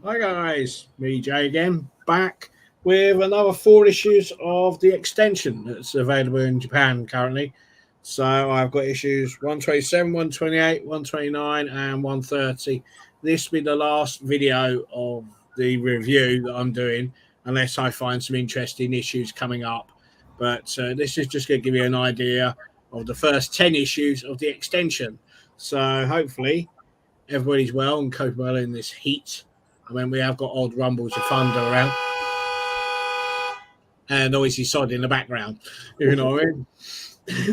Hi guys, me Jay again, back with another 4 issues of the extension that's available in Japan currently. So I've got issues 127, 128, 129 and 130. This will be the last video of the review that I'm doing unless I find some interesting issues coming up. But this is just going to give you an idea of the first 10 issues of the extension. So hopefully everybody's well and coping well in this heat. I mean, we have got odd rumbles of thunder around and noisy sod in the background, you know what I mean?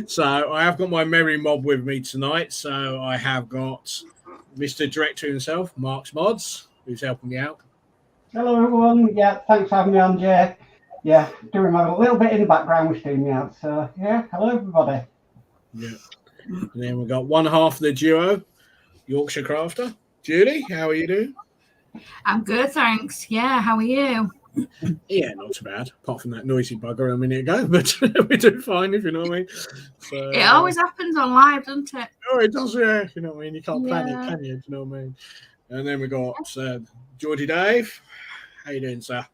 So I have got my merry mob with me tonight. So I have got Mr. Director himself, Mark's Mods, who's helping me out. Hello, everyone. Yeah, thanks for having me on, Jay. Yeah, doing my little bit in the background with me out. So, yeah, hello, everybody. Yeah. And then we've got one half of the duo, Yorkshire Crafter. Julie, how are you doing? I'm good, thanks. Yeah, how are you? Yeah, not too bad, apart from that noisy bugger a minute ago, but we do fine, if you know what I mean. So, it always happens on live, doesn't it? Oh, it does, yeah. You know what I mean? You can't plan it, can you? Do you know what I mean? And then we got Geordie Dave. How you doing, sir?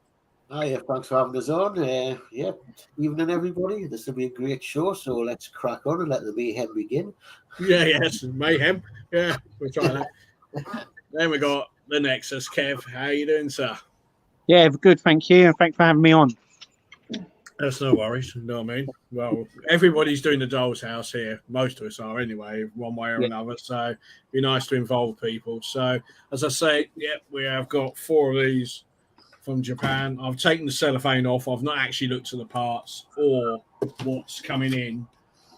Hi, thanks for having us on. Yeah, evening, everybody. This will be a great show, so let's crack on and let the mayhem begin. Yeah, yes, mayhem. Yeah, we'll try that. Then we got the Nexus. Kev, how you doing, sir? Yeah, good, thank you, and thanks for having me on. That's no worries, you know what I mean? Well, everybody's doing the Doll's House here. Most of us are anyway, one way or another. So it'd be nice to involve people. So, as I say, yeah, we have got 4 of these from Japan. I've taken the cellophane off. I've not actually looked at the parts or what's coming in.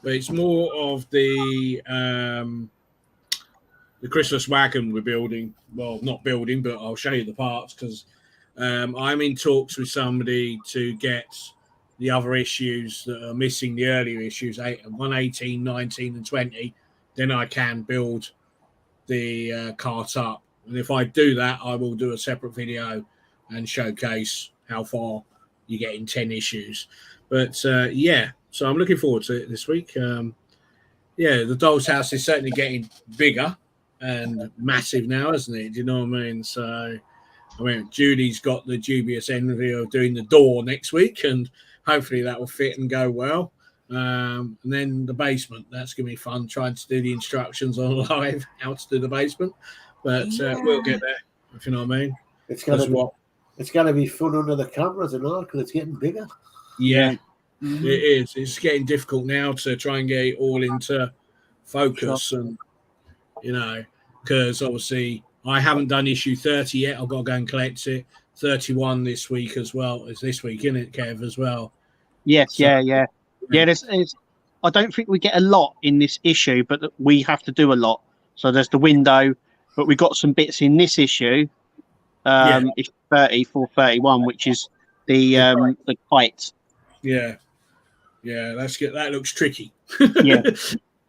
But it's more of the Christmas wagon we're building. Well, not building, but I'll show you the parts because I'm in talks with somebody to get the other issues that are missing, the earlier issues, 118, 19 and 20. Then I can build the cart up. And if I do that, I will do a separate video and showcase how far you get in 10 issues. But yeah, so I'm looking forward to it this week. Yeah, the Doll's House is certainly getting bigger and massive now, isn't it? Do you know what I mean? So, I mean, Julie's got the dubious envy of doing the door next week, and hopefully that will fit and go well. And then the basement, that's going to be fun, trying to do the instructions on live, how to do the basement. But we'll get there, if you know what I mean. It's going to be fun under the cameras and all because it's getting bigger. Yeah, it is. It's getting difficult now to try and get it all into focus and, you know, because obviously I haven't done issue 30 yet. I've got to go and collect it. 31 this week as well. It's this week, isn't it, Kev, as well? Yes, so, yeah. I don't think we get a lot in this issue, but we have to do a lot. So there's the window, but we got some bits in this issue. It's 30 for 31, which is the kite. Yeah, that looks tricky. Yeah.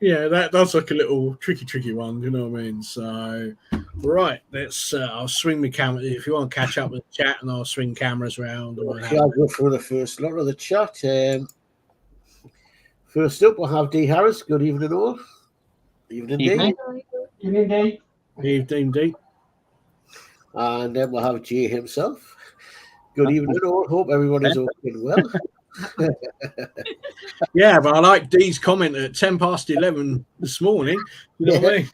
Yeah, that does look a little tricky one, you know what I mean? So, right, let's. I'll swing the camera. If you want to catch up with the chat, and I'll swing cameras around. Okay, I'll go for the first lot of the chat. First up, we'll have D. Harris. Good evening, all. Evening, D. Evening, D. Evening, D. And then we'll have G himself. Good evening, all. Hope everyone is okay and well. Yeah, but I like Dee's comment at 11 this morning. You know what I mean?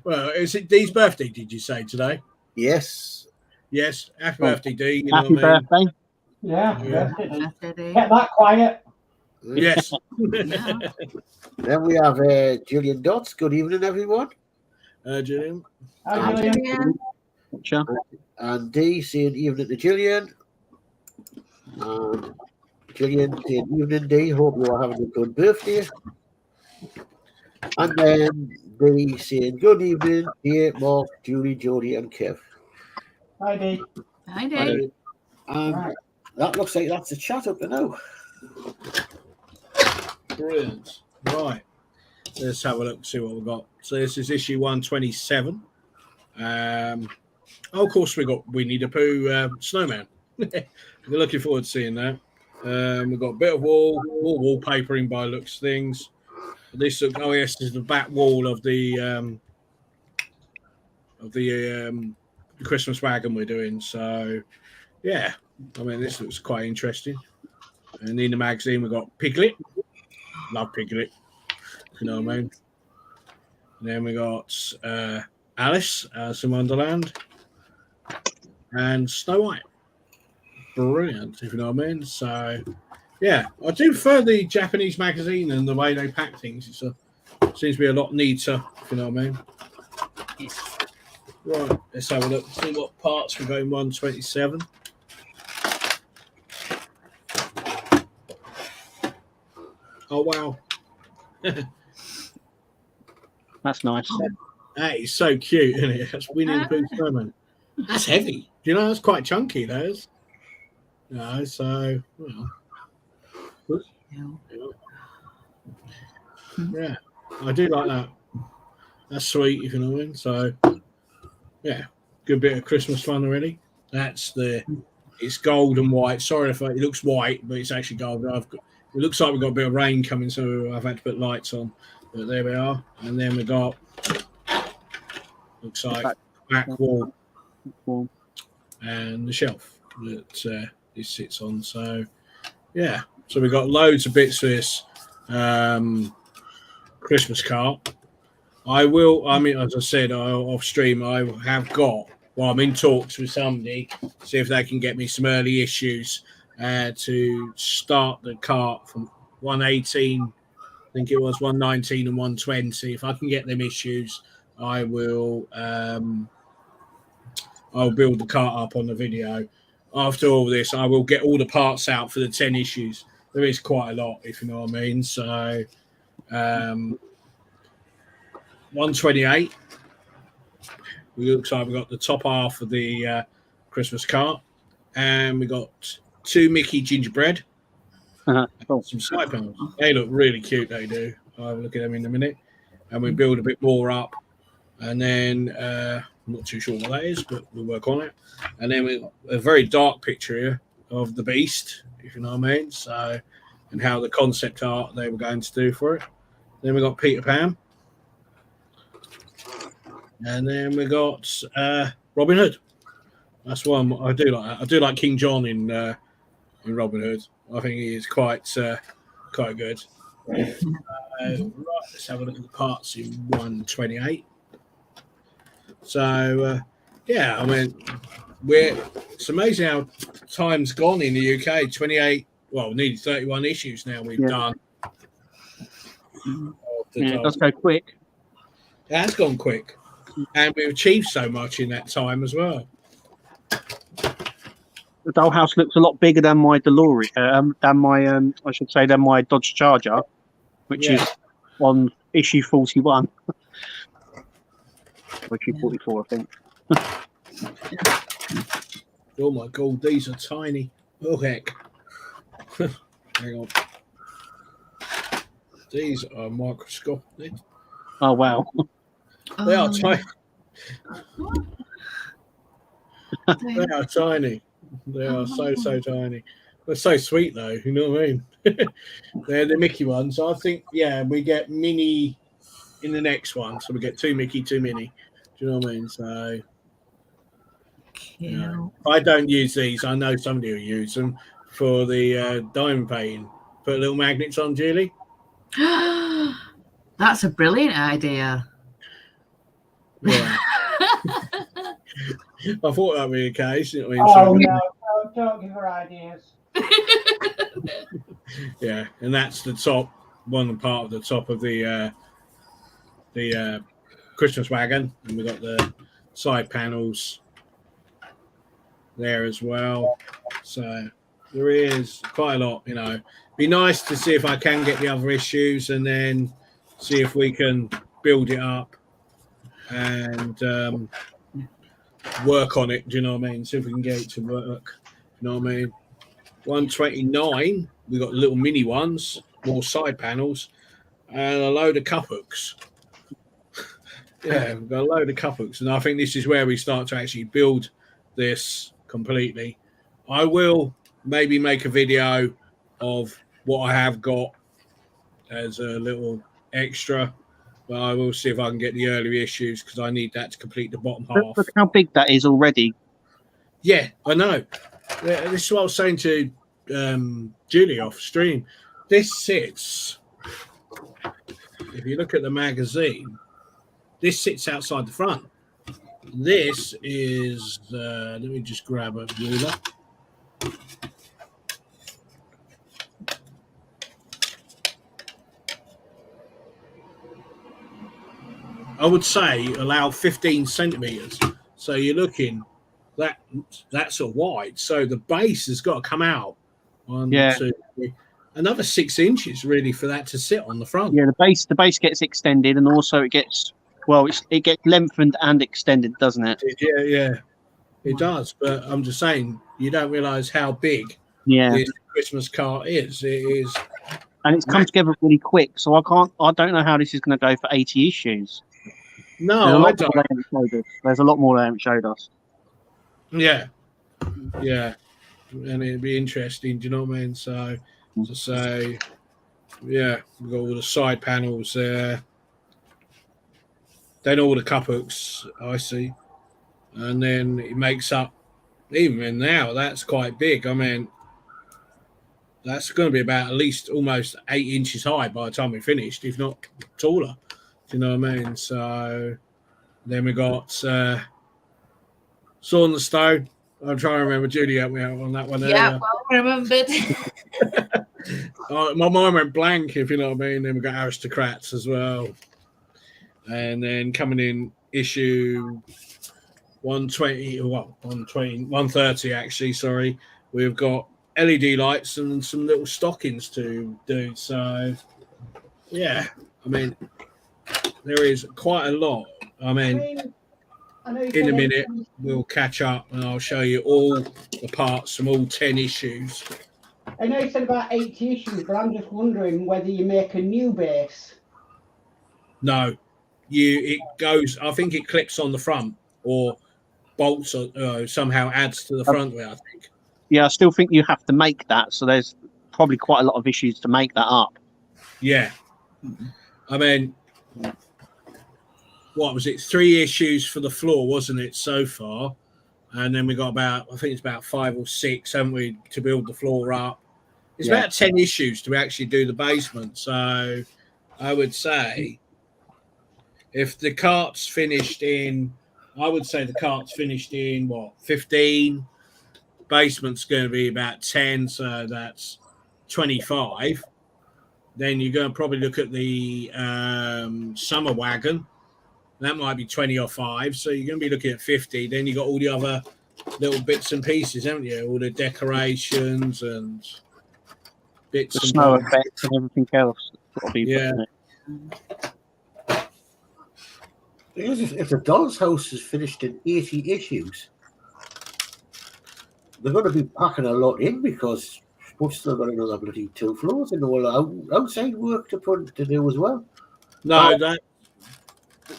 Well, is it Dee's birthday, did you say today? Yes. Yes. Happy birthday, Dee. You know Happy what I mean? birthday. Yeah, Yeah. yeah. Get that quiet. Yes. Yeah. Then we have Julian Dots. Good evening, everyone. Gillian. Hi, Gillian. Julian. Sure. And Dee saying evening to Julian. And Julian saying evening, Dee. Hope you are having a good birthday. And then Dee saying good evening, dear Mark, Julie, Jodie, and Kev. Hi, Dee. Hi, Dave. And Right. that looks like that's a chat up to now. Brilliant. Right. Let's have a look, see what we've got. So this is issue 127. Of course, we got Winnie the Pooh Snowman. We're looking forward to seeing that. We've got a bit of more wallpapering by looks of things. This yes, this is the back wall of the Christmas wagon we're doing. So yeah, I mean this looks quite interesting. And in the magazine we've got Piglet. Love Piglet. You know what I mean? And then we got Alice, Alice in Wonderland, and Snow White. Brilliant, if you know what I mean. So, yeah, I do prefer the Japanese magazine and the way they pack things. It seems to be a lot neater, if you know what I mean. Right, let's have a look. See what parts we're going 127. Oh wow. That's nice. That is so cute, isn't it? That's Winnie the Pooh Snowman. That's heavy. Do you know that's quite chunky, that is? No, so well. Yeah, I do like that. That's sweet, if you know what I mean. So yeah, good bit of Christmas fun already. It's gold and white. Sorry if it looks white, but it's actually gold. It looks like we've got a bit of rain coming, so I've had to put lights on. But there we are. And then we got looks like back wall and the shelf that it sits on. So yeah, so we've got loads of bits for this Christmas cart. As I said off stream, I have got. Well, I'm in talks with somebody, see if they can get me some early issues to start the cart from 118. I think it was 119 and 120. If I can get them issues, I will. I'll build the cart up on the video. After all this, I will get all the parts out for the 10 issues. There is quite a lot, if you know what I mean. So, 128. It looks like we got the top half of the Christmas cart, and we got 2 Mickey gingerbread. Cool. Some side panels. They look really cute. They do. I'll have a look at them in a minute, and we build a bit more up, and then I'm not too sure what that is, but we'll work on it. And then we a very dark picture here of the Beast, if you know what I mean. So, and how the concept art they were going to do for it. Then we got Peter Pan, and then we got Robin Hood. That's one I do like. I do like King John in Robin Hood. I think he is quite good. Right, let's have a look at the parts in 128. So, yeah, I mean, it's amazing how time's gone in the UK. 28, well, nearly 31 issues now we've done. Yeah, it does go quick. It has gone quick, and we've achieved so much in that time as well. The dollhouse looks a lot bigger than my DeLorean, than my Dodge Charger, which is on issue 41. Or issue 44, I think. Oh my god, these are tiny. Oh heck. Hang on. These are microscopic. Oh wow. They are tiny. They are tiny. They are so tiny. They're so sweet though, you know what I mean? They're the Mickey ones. I think, we get Minnie in the next one. So we get 2 Mickey, 2 Minnie. Do you know what I mean? So Cute. I don't use these. I know somebody will use them for the diamond painting. Put little magnets on, Julie. That's a brilliant idea. Yeah. I thought that'd be the case. You know what I Oh, mean? no, don't give her ideas. Yeah, and that's the top one part of the top of the Christmas wagon, and we've got the side panels there as well. So there is quite a lot, you know. Be nice to see if I can get the other issues and then see if we can build it up and work on it. Do you know what I mean? See if we can get it to work. You know what I mean? 129, we got little mini ones, more side panels, and a load of cup hooks. Yeah, we've got a load of cup hooks, and I think this is where we start to actually build this completely. I will maybe make a video of what I have got as a little extra, but I will see if I can get the early issues because I need that to complete the bottom half. Look how big that is already. Yeah, I know. This is what I was saying to Julie off stream. This sits, if you look at the magazine, this sits outside the front. This is, let me just grab a ruler. I would say allow 15 centimeters. So you're looking that's sort of wide. So the base has got to come out. 1, 2, 3, another 6 inches really for that to sit on the front. Yeah, the base gets extended, and also it gets lengthened and extended, doesn't it? Yeah, it does. But I'm just saying, you don't realise how big Yeah, this Christmas cart is. It is, and it's come together really quick. So I don't know how this is going to go for 80 issues. no, I don't. There's a lot more they haven't showed us. Yeah, and it'd be interesting. Do you know what I mean? So to say, yeah, we've got all the side panels there. Then all the cup hooks, I see, and then it makes up. Even now, that's quite big. I mean, that's going to be about at least almost 8 inches high by the time we finished, if not taller. Do you know what I mean? So then we got Saw on the Stone. I'm trying to remember. Judy helped me out on that one. Yeah, well remembered. My mind went blank, if you know what I mean. Then we got Aristocrats as well. And then coming in issue 130 actually, sorry. We've got LED lights and some little stockings to do. So, yeah, I mean, there is quite a lot. I mean, in a minute, we'll catch up and I'll show you all the parts from all 10 issues. I know you said about 80 issues, but I'm just wondering whether you make a new base. No, it goes, I think it clips on the front or bolts or somehow adds to the front way, I think. Yeah, I still think you have to make that. So there's probably quite a lot of issues to make that up. Yeah. I mean, what was it? 3 issues for the floor, wasn't it, so far? And then we got about, I think it's about 5 or 6, haven't we, to build the floor up. It's about 10 issues to actually do the basement. So I would say if the cart's finished in, I would say the cart's finished in, 15? Basement's going to be about 10, so that's 25. Then you're going to probably look at the summer wagon. That might be 20 or 5, so you're going to be looking at 50. Then you got all the other little bits and pieces, haven't you? All the decorations and bits The and snow bobs. effects and everything else. Got to be Yeah. If the Doll's House is finished in 80 issues, they're going to be packing a lot in because we've still got another bloody 2 floors and all outside work to do as well. No,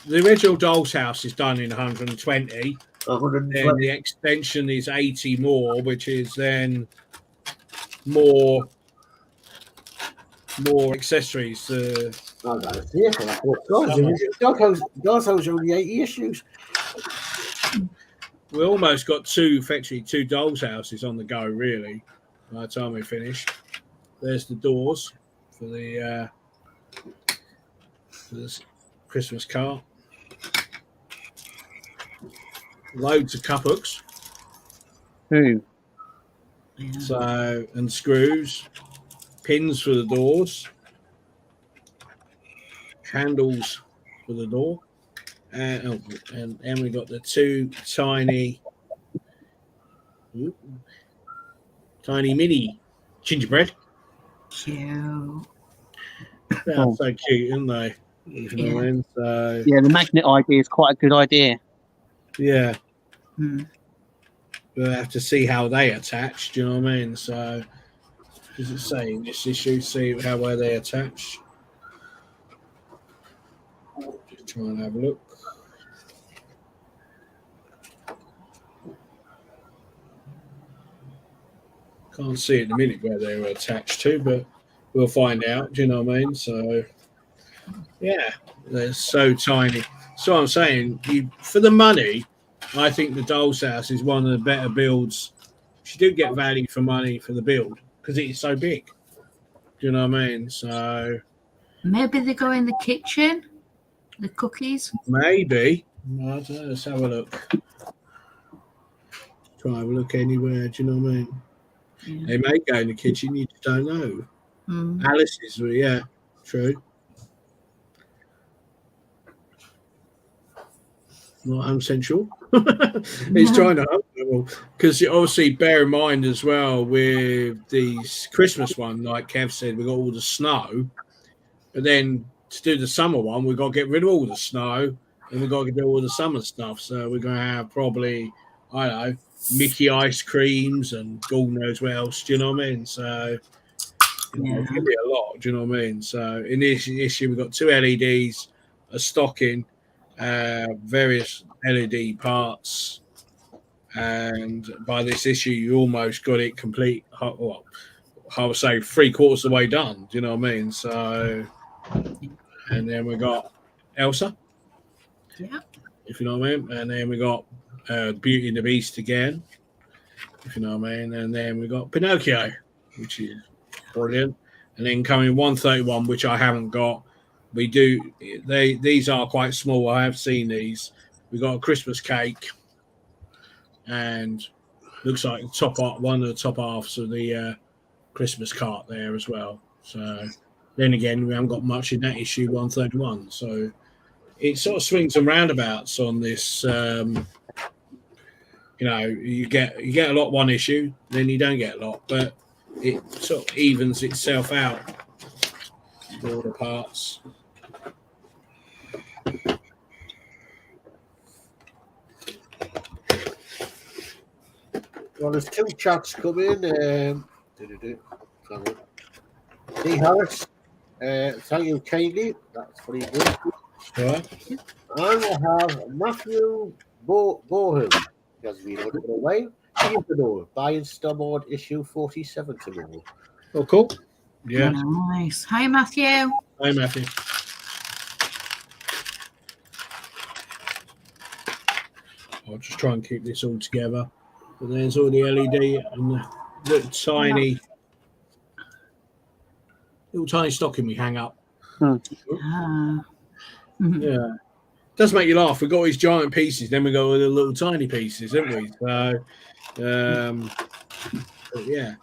the original Doll's House is done in 120. 120. Then the extension is 80 more, which is then more accessories. Oh, that's it. Doll's House only 80 issues. we almost got two dolls' houses on the go, really, by the time we finish. There's the doors for this Christmas cart. Loads of cup hooks. Ooh. Yeah. So, and screws, pins for the doors, handles for the door, and we got the two tiny mini gingerbread. Cute. They're Oh. so cute, aren't they? You know what I mean? So Yeah, the magnet idea is quite a good idea. yeah, Mm. we'll have to see how they attach. Do you know what I mean? So, does it say in this issue? See how where they attach. Just try and have a look. Can't see at the minute where they were attached to, but we'll find out. Do you know what I mean? So, yeah, they're so tiny. So I'm saying, for the money, I think the Doll's House is one of the better builds. You do get value for money for the build because it is so big. Do you know what I mean? So Maybe they go in the kitchen, the cookies. maybe. I don't know, let's have a look. Try and have a look anywhere. Do you know what I mean? Yeah. They may go in the kitchen. You just don't know. Mm. Alice's, yeah, true. Not home central. It's trying to because obviously bear in mind as well with these Christmas one, like Kev said, we got all the snow, but then to do the summer one, we've got to get rid of all the snow and we've got to do all the summer stuff. So we're going to have probably, I don't know, Mickey ice creams and God knows what else. Do you know what I mean? So it's going to be a lot. Do you know what I mean? So in this issue, we've got two LEDs, a stocking, various LED parts, and by this issue, you almost got it complete. Well, I would say 3/4 of the way done. Do you know what I mean? So, and then we got Elsa, if you know what I mean, and then we got Beauty and the Beast again, if you know what I mean, and then we got Pinocchio, which is brilliant, and then coming 131, which I haven't got. We do. These are quite small. I have seen these. We got a Christmas cake, and looks like one of the top halves of the Christmas cart there as well. So then again, we haven't got much in that issue 131. So it sort of swings and roundabouts on this. You get a lot one issue, then you don't get a lot, but it sort of evens itself out. All the parts. Well, there's two chats coming. D. Harris, thank you kindly. That's pretty good. Right. And I have Matthew Boham. He has been on for a while. He is to know. Buying Starboard issue 47 tomorrow. Oh, cool. Yeah. Nice. Hi, Matthew. Hi, Matthew. I'll just try and keep this all together. But there's all the LED and the little tiny stocking we hang up. Yeah. Does make you laugh. We've got all these giant pieces, then we got all the little tiny pieces, haven't we? So but yeah,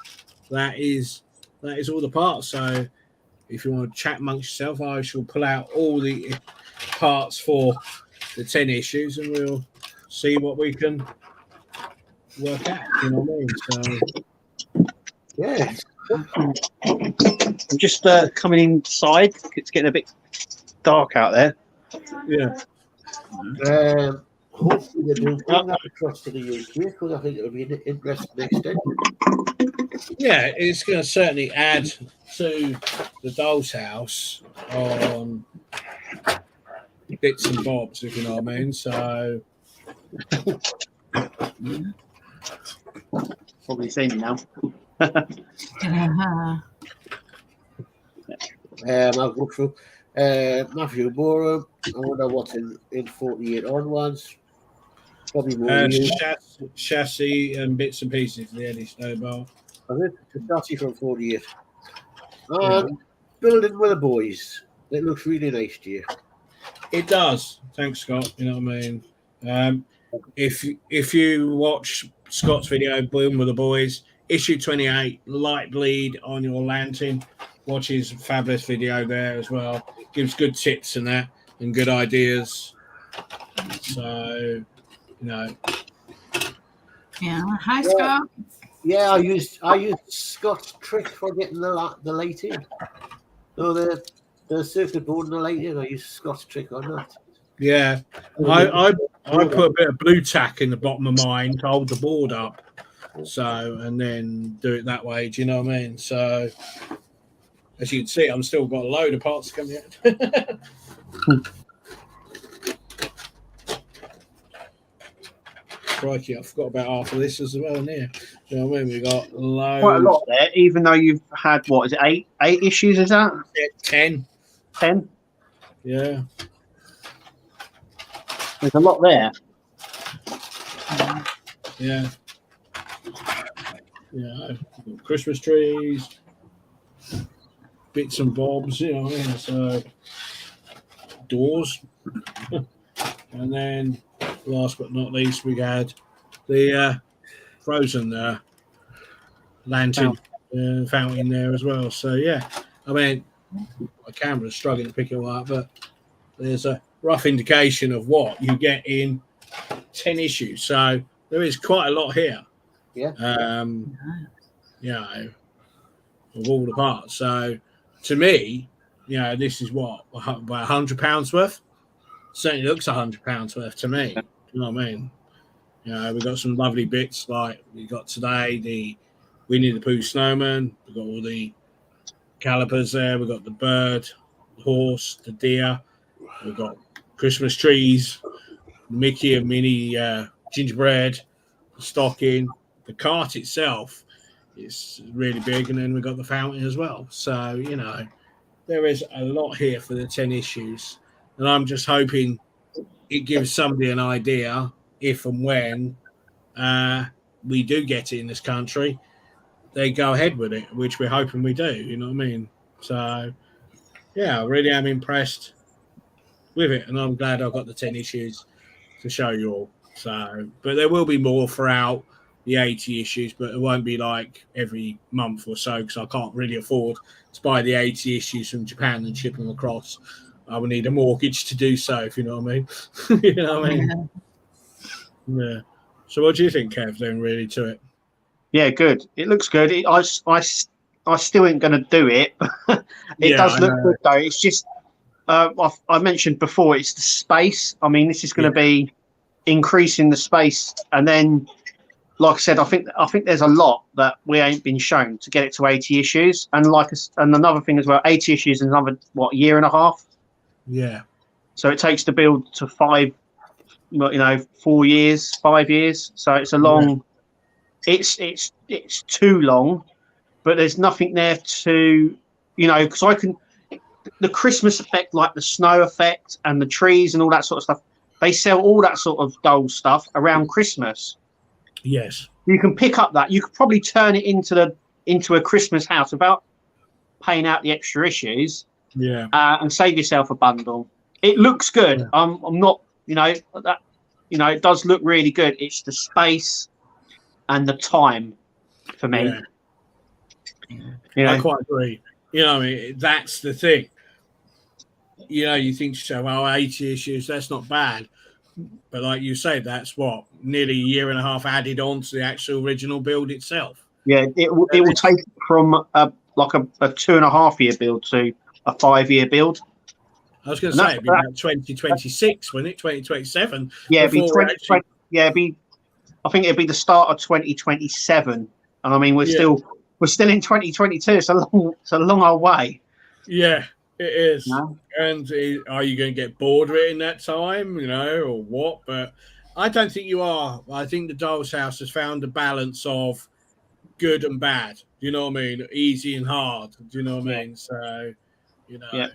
that is all the parts. So if you want to chat amongst yourself, I shall pull out all the parts for the 10 issues and we'll see what we can work out. You know what I mean? So yeah. I'm just coming inside. It's getting a bit dark out there. Yeah. Hopefully they do bring that across to the UK because I think it'll be an interesting extension. Yeah, it's going to certainly add to the Doll's House on bits and bobs, if you know what I mean. So, Probably seen now. I'll go through Matthew Borum. I wonder what's in 48 onwards. Probably more years. Chassis and bits and pieces for the Eddie Snowball. I think the chassis from 48. Yeah. Building with the boys. It looks really nice to you. It does. Thanks, Scott. You know what I mean? If you watch Scott's video, Boom with the Boys, issue 28, light bleed on your lantern. Watch his fabulous video there as well. Gives good tips and that and good ideas. So, you know. Yeah. Hi, Scott. Yeah, I used Scott's trick for getting the light in. No, the circuit board and the light in. I used Scott's trick on that. Yeah, I put a bit of blue tack in the bottom of mine to hold the board up, so and then do it that way. Do you know what I mean? So as you can see, I'm still got a load of parts coming out. Crikey, I forgot about half of this as well. Here, you know what I mean? We got loads. Quite a lot there, even though you've had what is it, eight issues? Is that 10? 10? Yeah. There's a lot there. Yeah. Yeah. Christmas trees, bits and bobs, you know what I mean? So doors. And then last but not least, we had the frozen lantern fountain there as well. So yeah, I mean, my camera's struggling to pick it all up, but there's a rough indication of what you get in 10 issues. So there is quite a lot here. Yeah. You know, of all the parts. So to me, you know, this is what, about £100 worth? Certainly looks £100 worth to me. You know what I mean? You know, we've got some lovely bits like we got today, the Winnie the Pooh snowman. We've got all the calipers there. We've got the bird, the horse, the deer. We've got Christmas trees, Mickey and Minnie gingerbread, the stocking, the cart itself is really big, and then we've got the fountain as well. So, you know, there is a lot here for the 10 issues, and I'm just hoping it gives somebody an idea if and when we do get it in this country, they go ahead with it, which we're hoping we do, you know what I mean? So, yeah, I really am impressed with it, and I'm glad I've got the 10 issues to show you all. So, but there will be more throughout the 80 issues, but it won't be like every month or so because I can't really afford to buy the 80 issues from Japan and ship them across. I would need a mortgage to do so, if you know what I mean. You know what I mean? Yeah. So, what do you think, Kev? Then, really, to it? Yeah, good. It looks good. I still ain't going to do it. It does look good though. It's just I mentioned before. It's the space. I mean, this is going to be increasing the space, and then, like I said, I think there's a lot that we ain't been shown to get it to 80 issues, and and another thing as well, 80 issues is another year and a half. Yeah. So it takes to build to 5 years, 5 years. So it's a long. Yeah. It's too long, but there's nothing there to, because I can. The Christmas effect, like the snow effect and the trees and all that sort of stuff, they sell all that sort of dull stuff around Christmas. Yes. You can pick up that. You could probably turn it into a Christmas house without paying out the extra issues. Yeah. And save yourself a bundle. It looks good. Yeah. I'm not, it does look really good. It's the space and the time for me. Yeah. I quite agree. I mean, that's the thing. You think to yourself, 80 issues, that's not bad. But like you say, that's nearly a year and a half added on to the actual original build itself. Yeah, it will take from a 2.5 year build to a 5 year build. I was going to say it'd be about 2026, wouldn't it? 2027. Yeah, it'd be 2020. Yeah, I think it'd be the start of 2027. And I mean, we're still in 2022. It's a long old way. Yeah, it is. No? And are you going to get bored of it in that time, or what? But I don't think you are. I think the Doll's House has found a balance of good and bad. Do you know what I mean? Easy and hard. Do you know what I mean? So, Yeah.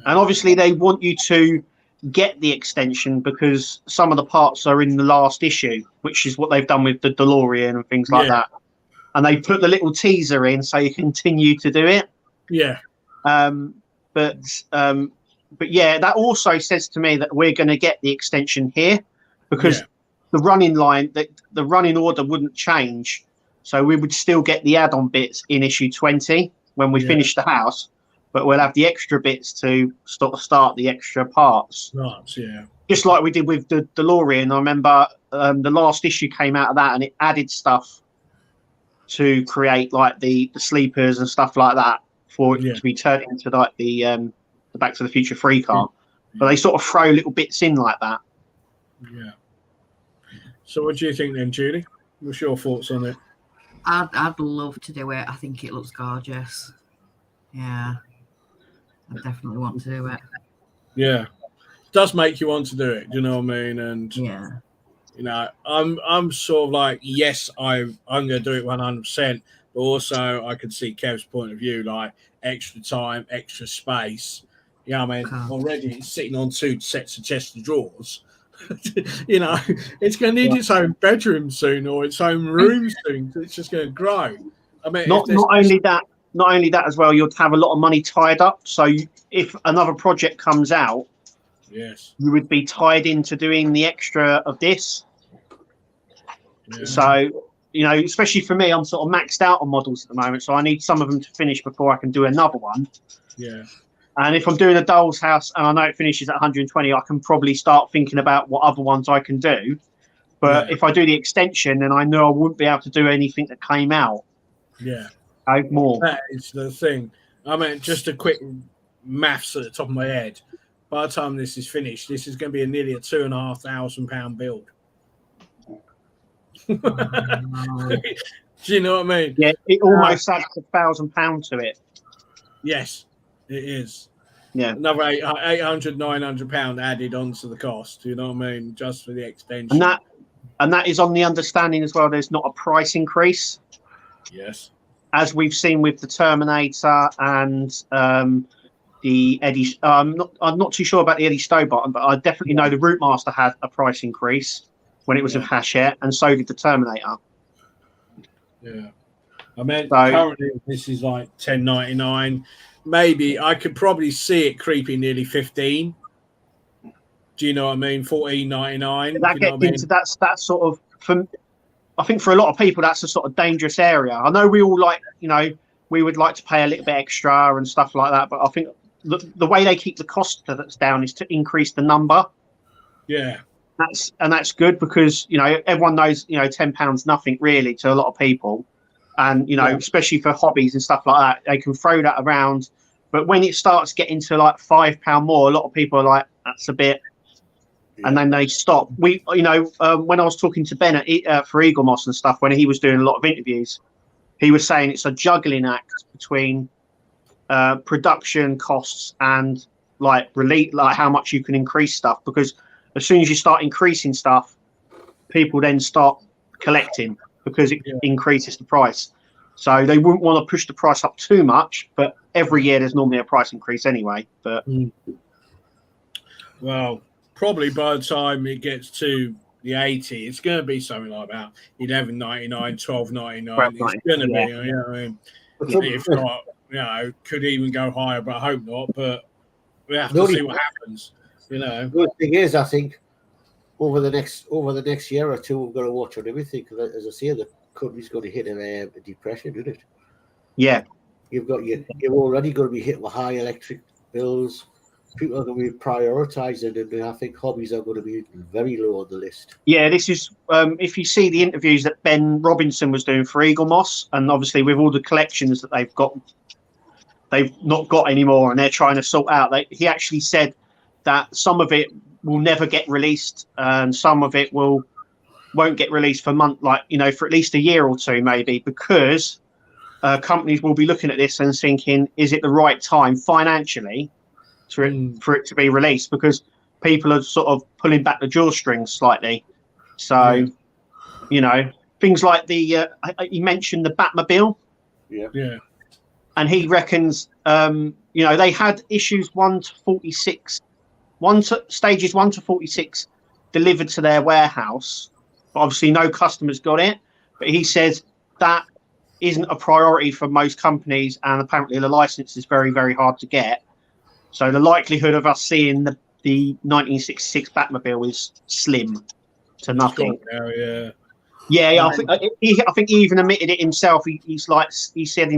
And obviously they want you to get the extension because some of the parts are in the last issue, which is what they've done with the DeLorean and things like that. And they put the little teaser in so you continue to do it. Yeah. But yeah, that also says to me that we're going to get the extension here because the running line, the running order wouldn't change. So we would still get the add-on bits in issue 20 when we finish the house, but we'll have the extra bits to start the extra parts. Right, Just like we did with the DeLorean. I remember the last issue came out of that and it added stuff to create like the sleepers and stuff like that for it to be turned into like the Back to the Future 3 car. But they sort of throw little bits in like that. Yeah. So what do you think then, Julie? What's your thoughts on it? I'd love to do it. I think it looks gorgeous. Yeah. I definitely want to do it. Yeah. It does make you want to do it, do you know what I mean? And yeah. You know, I'm sort of like, yes, I'm going to do it 100%, but also I could see Kev's point of view, like extra time, extra space. You know what I mean? Already it's sitting on 2 sets of chest of drawers. You know, it's going to need its own bedroom soon or its own room soon. It's just going to grow. I mean, not only that as well, you'd have a lot of money tied up. So if another project comes out, yes, you would be tied into doing the extra of this. Yeah. So, you know, especially for me, I'm sort of maxed out on models at the moment. So I need some of them to finish before I can do another one. Yeah. And if I'm doing a doll's house and I know it finishes at 120, I can probably start thinking about what other ones I can do. But if I do the extension, then I know I wouldn't be able to do anything that came out. Yeah. More. That is the thing. I mean, just a quick maths at the top of my head. By the time this is finished, this is going to be nearly a £2,500 build. Do you know what I mean? Yeah, it almost adds £1,000 to it. Yes, it is. Yeah, another £800-900 added onto the cost. You know what I mean? Just for the extension. And that is on the understanding as well. There's not a price increase. Yes, as we've seen with the Terminator and the Eddie. I'm not too sure about the Eddie Stowbottom, but I definitely know the Route Master had a price increase when it was with Hachette, and so did the Terminator. Yeah, I mean, currently this is like $10.99. Maybe I could probably see it creeping nearly 15. Do you know what I mean? $14.99. That gets into that's sort of I think for a lot of people that's a sort of dangerous area. I know we all like, you know, we would like to pay a little bit extra and stuff like that, but I think the way they keep the cost that's down is to increase the number. Yeah. That's good because, you know, everyone knows, you know, £10 nothing really to a lot of people. And, you know, especially for hobbies and stuff like that, they can throw that around. But when it starts getting to like £5 more, a lot of people are like, that's a bit. Yeah. And then they stop. When I was talking to Ben for Eagle Moss and stuff, when he was doing a lot of interviews, he was saying it's a juggling act between production costs and like how much you can increase stuff. Because as soon as you start increasing stuff, people then start collecting because it increases the price. So they wouldn't want to push the price up too much, but every year there's normally a price increase anyway. But well, probably by the time it gets to the 80, it's going to be something like about $11.99, $12.99. It's going to be, you know what I mean? If not, you know, could even go higher, but I hope not. But we have to see what happens. You know, the good thing is, I think over the next year or two, we've got to watch on everything. Because as I say, the country's going to hit a depression, isn't it? Yeah, you're already going to be hit with high electric bills. People are going to be prioritising, and I think hobbies are going to be very low on the list. Yeah, this is if you see the interviews that Ben Robinson was doing for Eagle Moss, and obviously with all the collections that they've not got anymore, and they're trying to sort out. He actually said that some of it will never get released, and some of it won't get released for for at least a year or two, maybe, because companies will be looking at this and thinking, is it the right time financially for it to be released? Because people are sort of pulling back the drawstrings slightly. So, you know, things like he mentioned the Batmobile. Yeah. And he reckons, they had issues 1 to 46 stages 1 to 46 delivered to their warehouse. But obviously, no customers got it. But he says that isn't a priority for most companies, and apparently the license is very, very hard to get. So the likelihood of us seeing the 1966 Batmobile is slim to nothing. Yeah, I think he even admitted it himself. He said,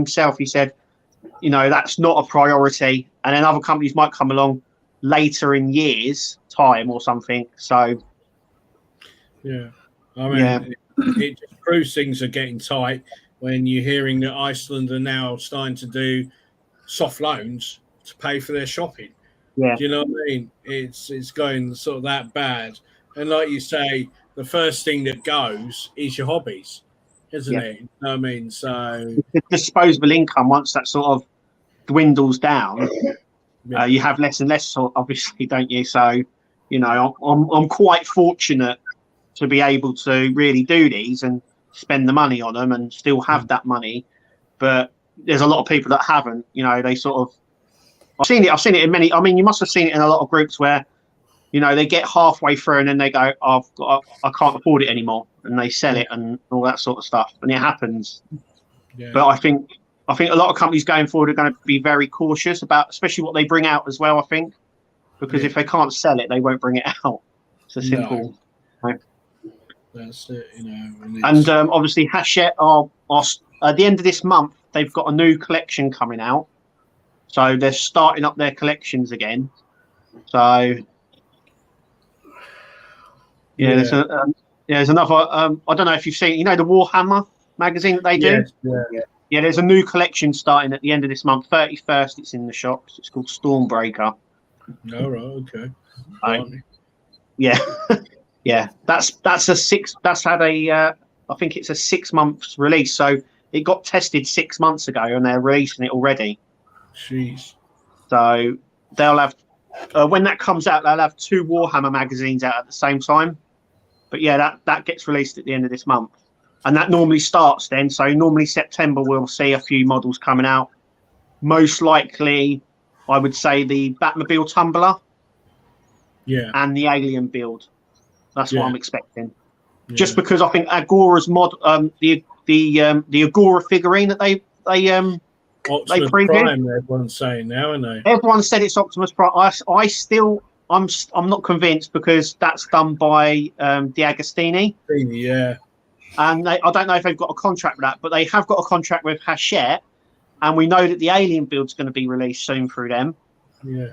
you know, that's not a priority, and then other companies might come along later in years' time or something. So, yeah, I mean, it just proves things are getting tight when you're hearing that Iceland are now starting to do soft loans to pay for their shopping. Yeah, do you know what I mean? It's going sort of that bad, and like you say, the first thing that goes is your hobbies, isn't it? You know what I mean, so the disposable income, once that sort of dwindles down, you have less and less, obviously, don't you? So, you know, I'm quite fortunate to be able to really do these and spend the money on them and still have that money. But there's a lot of people that haven't. You know, they sort of. I've seen it in many. I mean, you must have seen it in a lot of groups where, you know, they get halfway through and then they go, I can't afford it anymore, and they sell it and all that sort of stuff, and it happens. Yeah. But I think a lot of companies going forward are going to be very cautious about, especially what they bring out as well. I think because if they can't sell it, they won't bring it out. It's a simple. No. That's it, you know. And obviously, Hachette are at the end of this month. They've got a new collection coming out, so they're starting up their collections again. So. Yeah, there's another. I don't know if you've seen, you know, the Warhammer magazine that they do. Yeah, there's a new collection starting at the end of this month, 31st. It's in the shops. It's called Stormbreaker. Oh, right, okay. Yeah, yeah. That's a six. That's had a. I think it's a 6 months release. So it got tested 6 months ago, and they're releasing it already. Jeez. So they'll have. When that comes out, they'll have 2 Warhammer magazines out at the same time. But yeah, that gets released at the end of this month. And that normally starts then. So normally September, we'll see a few models coming out. Most likely, I would say the Batmobile Tumbler. Yeah. And the Alien build. That's what I'm expecting. Yeah. Just because I think Agora's the Agora figurine that they Optimus Prime, everyone's saying now, aren't they? Everyone said it's Optimus Prime. I'm not convinced because that's done by D'Agostini. Yeah. And I don't know if they've got a contract with that, but they have got a contract with Hachette, and we know that the Alien build's going to be released soon through them. Yeah.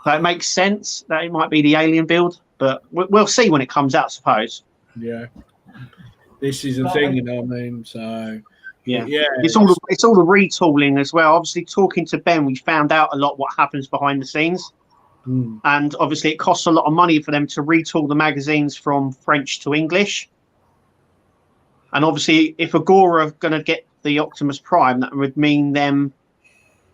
So it makes sense that it might be the Alien build, but we'll see when it comes out, I suppose. Yeah. This is the thing, you know what I mean? So. Yeah, it's all the retooling as well. Obviously, talking to Ben, we found out a lot what happens behind the scenes, and obviously, it costs a lot of money for them to retool the magazines from French to English. And obviously, if Agora are going to get the Optimus Prime, that would mean them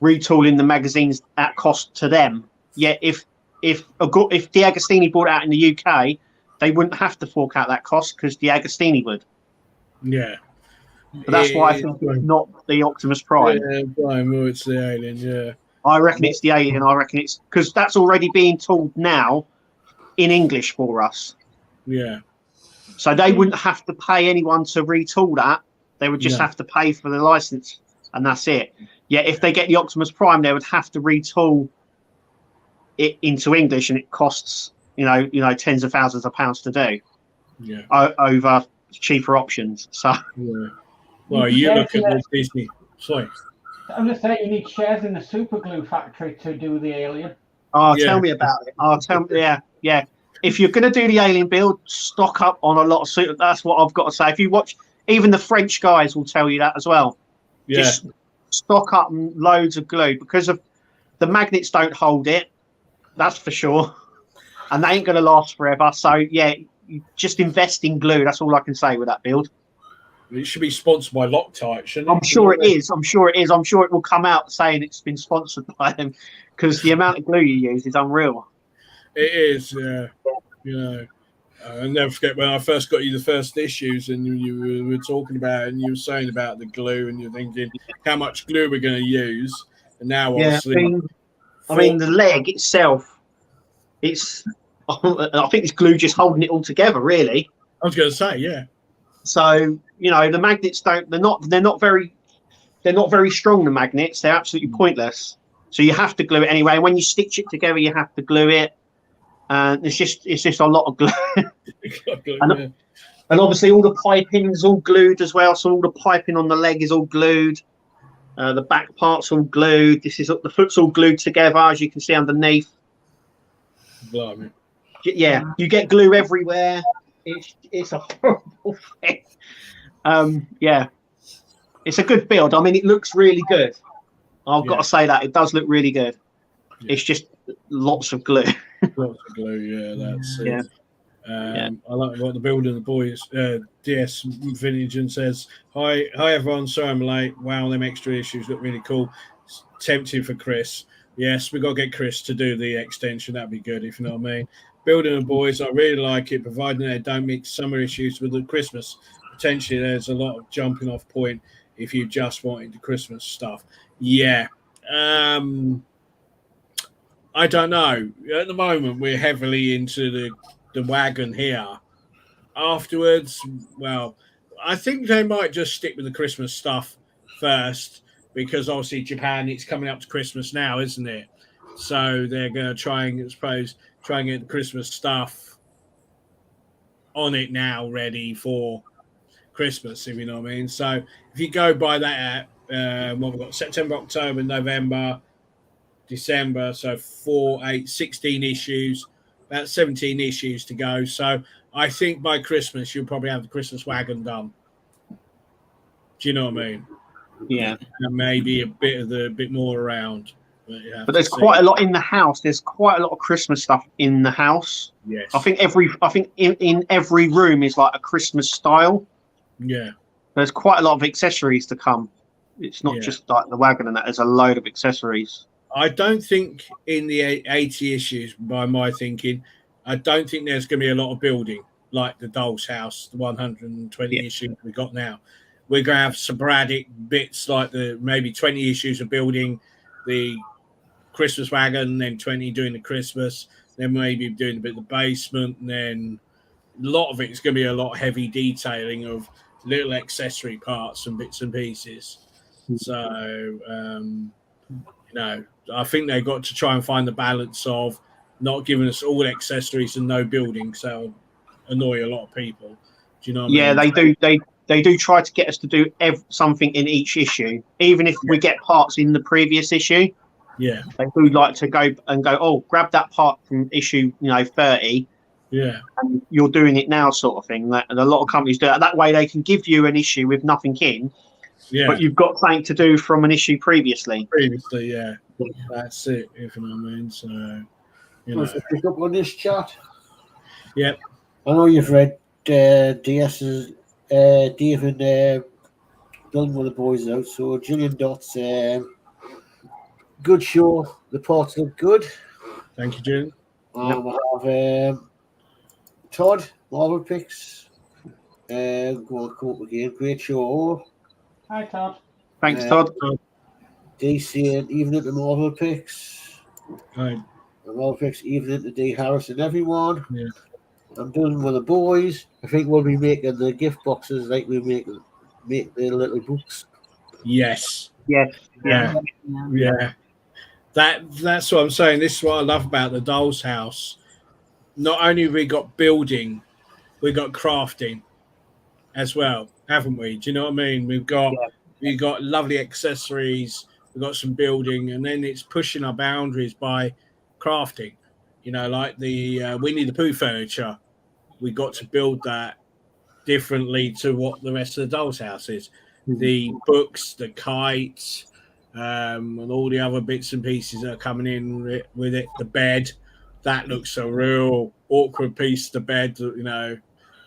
retooling the magazines at cost to them. Yet, if D'Agostini bought it out in the UK, they wouldn't have to fork out that cost because D'Agostini would. Yeah. But that's why I think it's not the Optimus Prime. Yeah, Prime, it's the Alien, yeah. I reckon it's the Alien. I reckon it's because that's already being told now in English for us. Yeah. So they wouldn't have to pay anyone to retool that. They would just have to pay for the license, and that's it. Yeah, if they get the Optimus Prime, they would have to retool it into English, and it costs you know tens of thousands of pounds to do. Yeah. Over cheaper options. So. Yeah. Well, you look at the Disney. Sorry. I'm just saying you need shares in the super glue factory to do the Alien. Oh, tell me about it. Yeah. If you're going to do the Alien build, stock up on a lot of super. That's what I've got to say. If you watch, even the French guys will tell you that as well. Yeah. Just stock up loads of glue because of the magnets don't hold it. That's for sure, and they ain't going to last forever. So yeah, you just invest in glue. That's all I can say with that build. It should be sponsored by Loctite, shouldn't it? I'm sure it is. I'm sure it will come out saying it's been sponsored by them because the amount of glue you use is unreal. It is, yeah. You know, I'll never forget when I first got you the first issues and you were talking about it and you were saying about the glue and you're thinking how much glue we're going to use. And now, obviously... I mean, the leg itself it's I think it's glue just holding it all together, really. I was going to say, yeah. So the magnets they're not very strong. The magnets, they're absolutely pointless. So you have to glue it anyway. And when you stitch it together, you have to glue it. And it's just a lot of glue. And obviously all the piping is all glued as well. So all the piping on the leg is all glued. The back part's all glued. The foot's all glued together, as you can see underneath. Blimey. Yeah, you get glue everywhere. It's a horrible thing. Yeah, it's a good build. I mean, it looks really good. I've got to say that it does look really good. Yeah. It's just lots of glue. Lots of glue, yeah. That's it. Yeah. I like what the builder, the boys, DS Vintage, and says, hi everyone, sorry I'm late. Wow, them extra issues look really cool. It's tempting for Chris. Yes, we got to get Chris to do the extension. That'd be good, if you know what I mean. Building the boys, I really like it, providing they don't mix summer issues with the Christmas. Potentially, there's a lot of jumping off point if you just wanted the Christmas stuff. Yeah. I don't know. At the moment, we're heavily into the wagon here. Afterwards, well, I think they might just stick with the Christmas stuff first, because obviously Japan, it's coming up to Christmas now, isn't it? So they're going to try and get the Christmas stuff on it now, ready for Christmas, if you know what I mean. So if you go by that, we've got September, October, November, December, so 4, 8, 16 issues, about 17 issues to go. So I think by Christmas you'll probably have the Christmas wagon done. Do you know what I mean? Yeah. And maybe a bit more around. But there's quite a lot in the house. There's quite a lot of Christmas stuff in the house. Yes. I think in every room is like a Christmas style. Yeah. There's quite a lot of accessories to come. It's not just like the wagon and that. There's a load of accessories. I don't think in the 80 issues, by my thinking, I don't think there's going to be a lot of building like the Doll's House, the 120 issues we got now. We're going to have sporadic bits like maybe 20 issues of building the Christmas wagon, then 20 doing the Christmas, then maybe doing a bit of the basement, and then a lot of it is going to be a lot of heavy detailing of little accessory parts and bits and pieces. So, I think they've got to try and find the balance of not giving us all accessories and no building, so annoy a lot of people. Do you know what I mean? They do try to get us to do something in each issue, even if we get parts in the previous issue. Yeah, they do like to go, oh, grab that part from issue 30. Yeah, and you're doing it now, sort of thing. And a lot of companies do it. That way, they can give you an issue with nothing in. Yeah. But you've got something to do from an issue previously. Yeah. That's it, if you know what I mean. So, pick up on this chat. Yep. I know you've read DS's David building with the boys out. So Julian Dots, good show. The parts look good. Thank you, Julian. We have Todd Marvel Picks. Go up again. Great show. Hi, Todd. Thanks, Todd. DC and even at the Marvel Picks. Right. The Marvel Picks, even at the D Harris and everyone. Yeah. I'm doing with the boys. I think we'll be making the gift boxes like we make the little books. Yes. Yes. Yeah. That's what I'm saying. This is what I love about the Doll's House. Not only have we got building, we got crafting as well, haven't we? Do you know what I mean? We've got lovely accessories, we've got some building, and then it's pushing our boundaries by crafting. Like the Winnie the Pooh furniture, we got to build that differently to what the rest of the Doll's House is. The books, the kites, and all the other bits and pieces that are coming in with it. The bed, that looks a real awkward piece. The bed,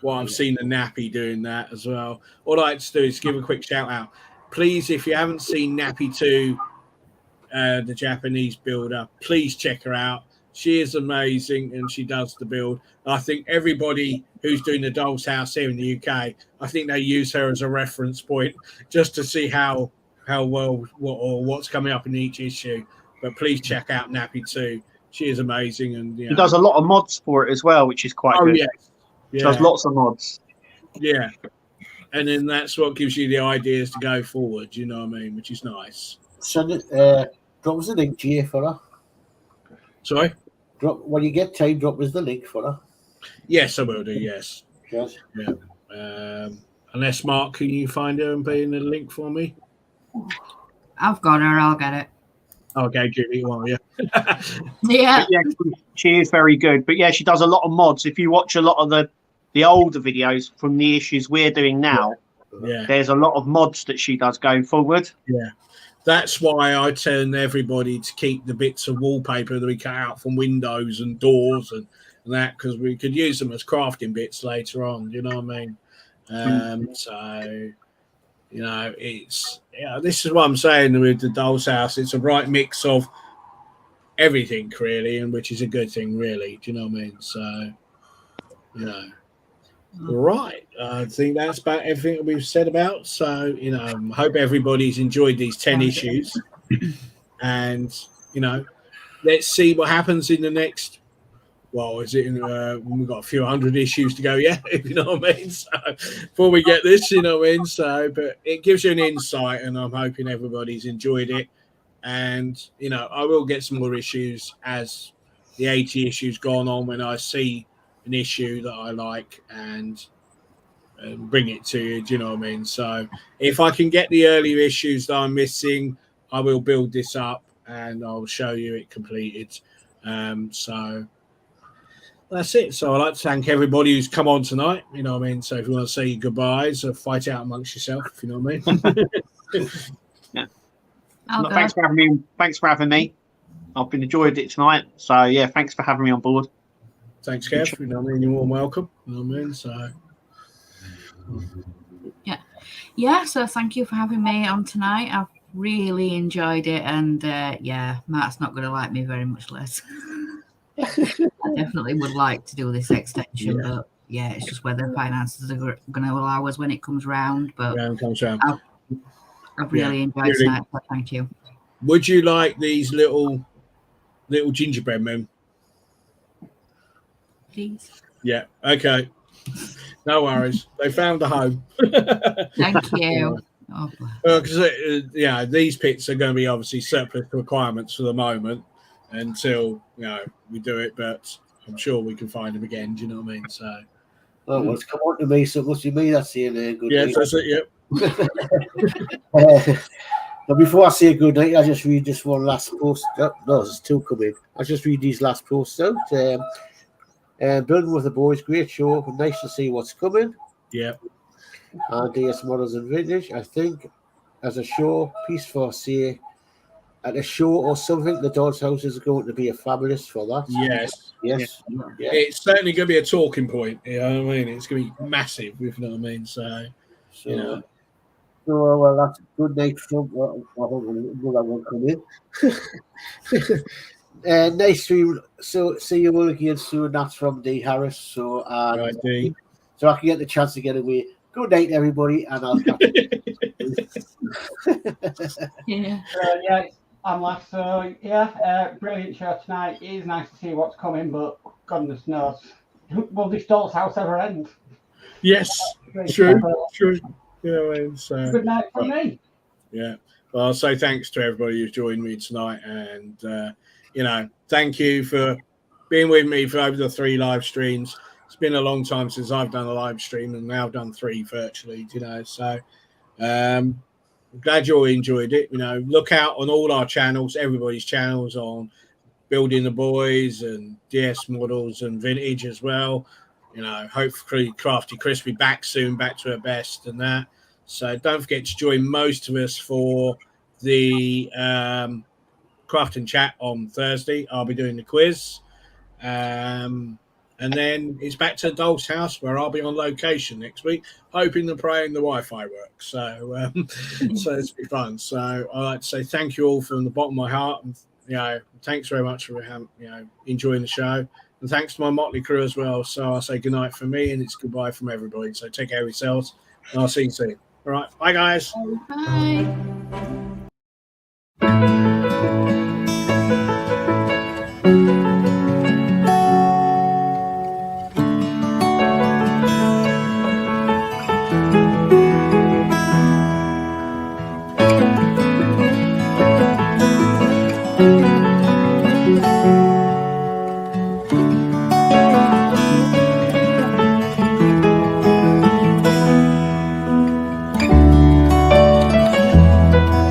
I've seen the Nappy doing that as well. All I like to do is give a quick shout out. Please, if you haven't seen Nappy 2, the Japanese builder, please check her out. She is amazing and she does the build. I think everybody who's doing the Doll's House here in the UK, I think they use her as a reference point just to see how well what's coming up in each issue. But please check out Nappy 2. she is amazing, and She does a lot of mods for it as well, which is quite good. yes, She does lots of mods. Yeah, and then that's what gives you the ideas to go forward. You know what I mean? Which is nice. Send it. Drop us the link, Jay, for her. Sorry. When you get time, drop us the link for her. Yes, I will do. Yes. Yes. Yeah. Unless Mark, can you find her and put in the link for me? I've got her. I'll get it. Okay, Julie. Well, yeah. Yeah. Yeah, she is very good. But yeah, she does a lot of mods. If you watch a lot of the older videos from the issues we're doing now, there's a lot of mods that she does going forward. Yeah. That's why I tell everybody to keep the bits of wallpaper that we cut out from windows and doors and that, because we could use them as crafting bits later on. You know what I mean? So, you know, it's this is what I'm saying with the Doll's House. It's a right mix of everything, really, and which is a good thing, really. Do you know what I mean? So, you know. Right, I think that's about everything that we've said about. So, you know, I hope everybody's enjoyed these 10 issues, and you know, let's see what happens in the next. Well, is it? We've got a few hundred issues to go, yeah. If you know what I mean. So, before we get this, you know what I mean. So, but it gives you an insight, and I'm hoping everybody's enjoyed it. And you know, I will get some more issues as the 80 issues gone on when I see an issue that I like and bring it to you. Do you know what I mean? So if I can get the earlier issues that I'm missing, I will build this up and I'll show you it completed. So that's it. So I'd like to thank everybody who's come on tonight. You know what I mean? So if you want to say your goodbyes or fight out amongst yourself, if you know what I mean. Yeah. Thanks for having me. Thanks for having me. I've been enjoyed it tonight. So yeah, thanks for having me on board. Thanks, Kev. You know what I mean? You're warm welcome. You know what I mean? So yeah. So thank you for having me on tonight. I've really enjoyed it, and yeah, Matt's not going to like me very much less. I definitely would like to do this extension, but yeah, it's just whether finances are going to allow us when it comes round. But I've really enjoyed tonight. So thank you. Would you like these little gingerbread men? Please. Yeah. Okay. No worries. They found a home. Thank you. Because these pits are going to be obviously surplus requirements for the moment until we do it. But I'm sure we can find them again. Do you know what I mean? So. Well, it's come on to me, so it must be me that's saying good night. Yes, that's it. Yep. But before I say good night, I just read this one last post. No, there's two coming. I just read these last posts out. Building with the boys, great show. Nice to see what's coming. Yeah. DS Models and Vintage. I think as a show, piece for say, at a show or something, the Doll's House is going to be a fabulous for that. Yes. Yeah. It's certainly going to be a talking point. You know what I mean? It's going to be massive, if you know what I mean. So you know. So, well, that's a good night from. I won't come in. Nice to see you all again soon. That's from D Harris. So, Right, D. So I can get the chance to get away. Good night, everybody, and I'll catch you. I'm last. So brilliant show tonight. It is nice to see what's coming, but goodness knows, will this Doll's House ever end? Yes, true. So, good night from me. Yeah. Well, I'll say thanks to everybody who's joined me tonight, and thank you for being with me for over the 3 live streams. It's been a long time since I've done a live stream, and now I've done 3 virtually. So I'm glad you all enjoyed it. Look out on all our channels, everybody's channels on Building the Boys and DS Models and Vintage as well. Hopefully Crafty Chris will be back soon, back to her best and that. So don't forget to join most of us for the craft and chat on Thursday. I'll be doing the quiz. And then it's back to the Doll's House where I'll be on location next week, hoping and praying the Wi-Fi works. So it's be fun. So I'd like to say thank you all from the bottom of my heart. And, thanks very much for enjoying the show. And thanks to my motley crew as well. So I'll say goodnight from me, and it's goodbye from everybody. So take care of yourselves, and I'll see you soon. All right. Bye, guys. Bye.